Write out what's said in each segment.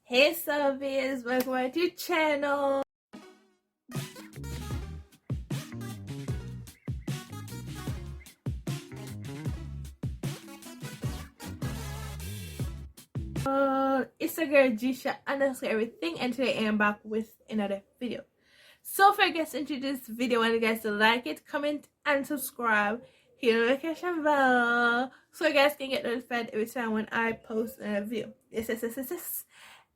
Hey subbies, welcome back to your channel. It's a girl Gisha underscore everything, and today I am back with another video. So before I get into this video, I want you guys to like it, comment and subscribe, hit the notification bell so you guys can get notified every time when I post a video. Yes.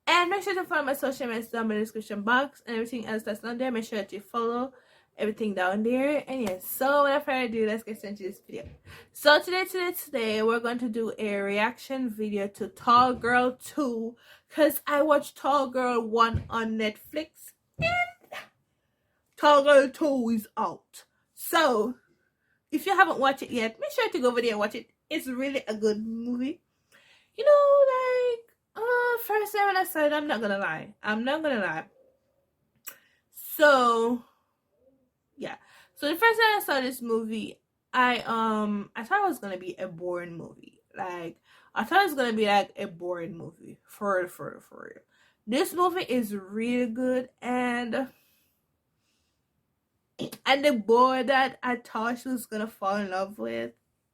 And make sure to follow my social media down in the description box and everything else that's down there. Make sure to follow everything down there. And yes, so without further ado, let's get into this video. So today we're going to do a reaction video to Tall Girl 2, because I watched Tall Girl 1 on Netflix and Tall Girl 2 is out. So if you haven't watched it yet, make sure to go over there and watch it. It's really a good movie. You know, like first time when I saw it, I'm not gonna lie. So yeah, so the first time I saw this movie, I thought it was gonna be a boring movie. Like I thought it was gonna be like a boring movie for real. This movie is really good, and the boy that I thought she was gonna fall in love with,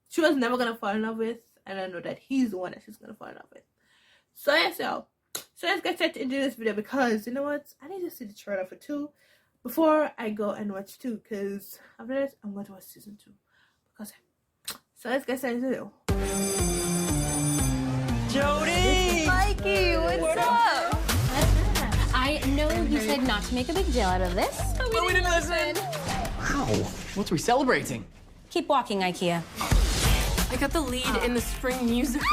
she was never gonna fall in love with, and I know that he's the one that she's gonna fall in love with. So yes, y'all. So let's get straight into this video, because you know what? I need to see the trailer for 2 before I go and watch 2, because after this I'm going to watch season 2. Because so let's get straight into the video. Jody! Mikey, what's up? I know you said not to make a big deal out of this, But we didn't listen. Wow. What are we celebrating? Keep walking, IKEA. I got the lead in the spring musical.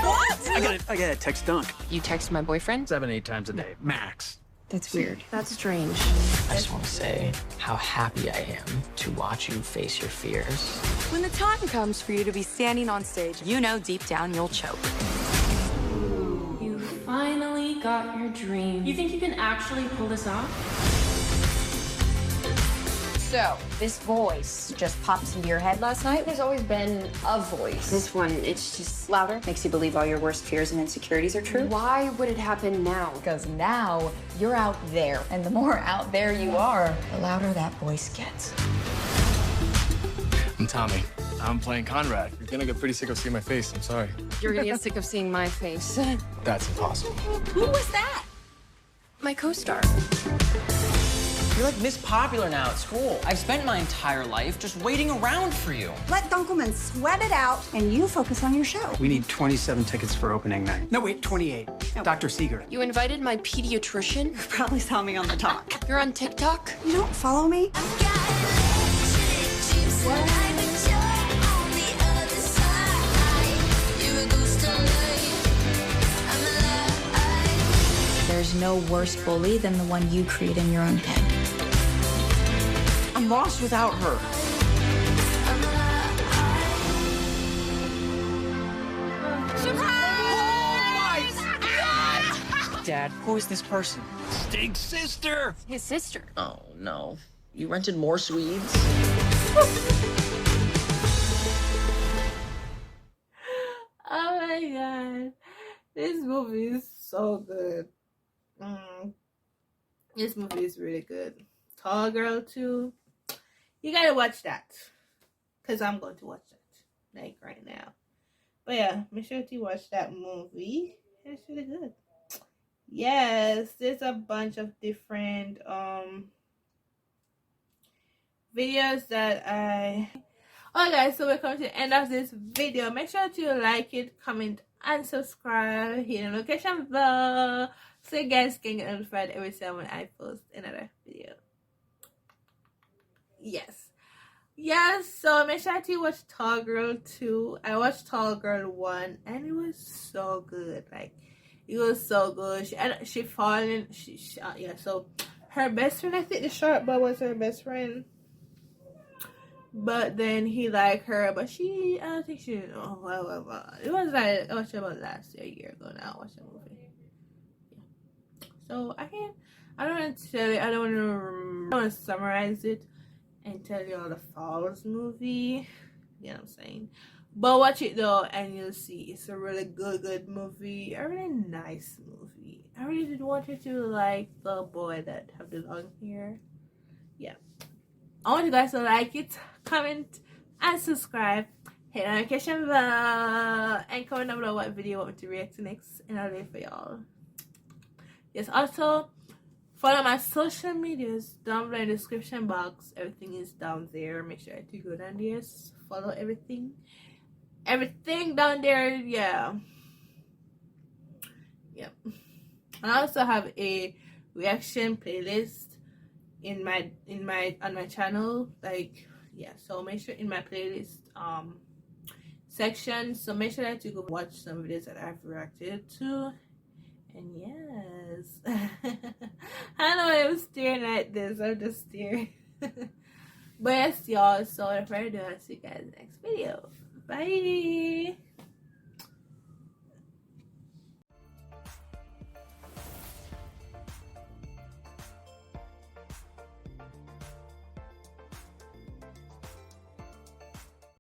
What? I got a text dunk. You text my boyfriend? 7-8 times a day, max. That's weird. That's strange. I just want to say how happy I am to watch you face your fears. When the time comes for you to be standing on stage, you know deep down you'll choke. You finally got your dream. You think you can actually pull this off? So, this voice just popped into your head last night? There's always been a voice. This one, it's just louder, makes you believe all your worst fears and insecurities are true. Why would it happen now? Because now you're out there, and the more out there you are, the louder that voice gets. I'm Tommy. I'm playing Conrad. You're gonna get pretty sick of seeing my face. I'm sorry. You're gonna get sick of seeing my face. That's impossible. Who was that? My co-star. You're like Miss Popular now at school. I've spent my entire life just waiting around for you. Let Dunkelman sweat it out and you focus on your show. We need 27 tickets for opening night. No, wait, 28. No. Dr. Seeger. You invited my pediatrician? You probably saw me on the talk. You're on TikTok? You don't follow me? There's no worse bully than the one you create in your own head. I'm lost without her. Dad, who is this person? Stig's sister! His sister. Oh, no. You rented more Swedes? Oh my god, this movie is so good. This movie is really good. Tall Girl 2, you gotta watch that, because I'm going to watch that like right now. But yeah, make sure to watch that movie. It's really good. Yes, there's a bunch of different videos that Alright guys, so we're coming to the end of this video. Make sure to like it, comment and subscribe, hit the notification bell so you guys can get notified every time when I post another video. Yes, so make sure to watch Tall Girl 2. I watched Tall Girl 1 and it was so good. Like, it was so good. She fallen. Yeah, so her best friend, I think the short boy was her best friend. But then he liked her, but I don't think she didn't know. Blah. It was like, I watched it about last year, a year ago now. I watched the movie. Yeah. So I don't want to tell you, I don't want to summarize it and tell you all the Falls movie. You know what I'm saying? But watch it though, and you'll see it's a really good movie, a really nice movie. I really did want you to like the boy that have the long hair. Yeah, I want you guys to like it, comment, and subscribe. Hit the notification bell and comment down below what video you want me to react to next, and I'll do it for y'all. Yes, also follow my social medias down below in the description box. Everything is down there. Make sure to go down there, follow everything down there. Yeah, yep. And I also have a reaction playlist on my channel, like, yeah, so make sure in my playlist section, so make sure that you go watch some videos that I've reacted to. And yes, I know I'm staring at this, I'm just staring. But yes, y'all, so if I do, I'll see you guys in the next video. Bye.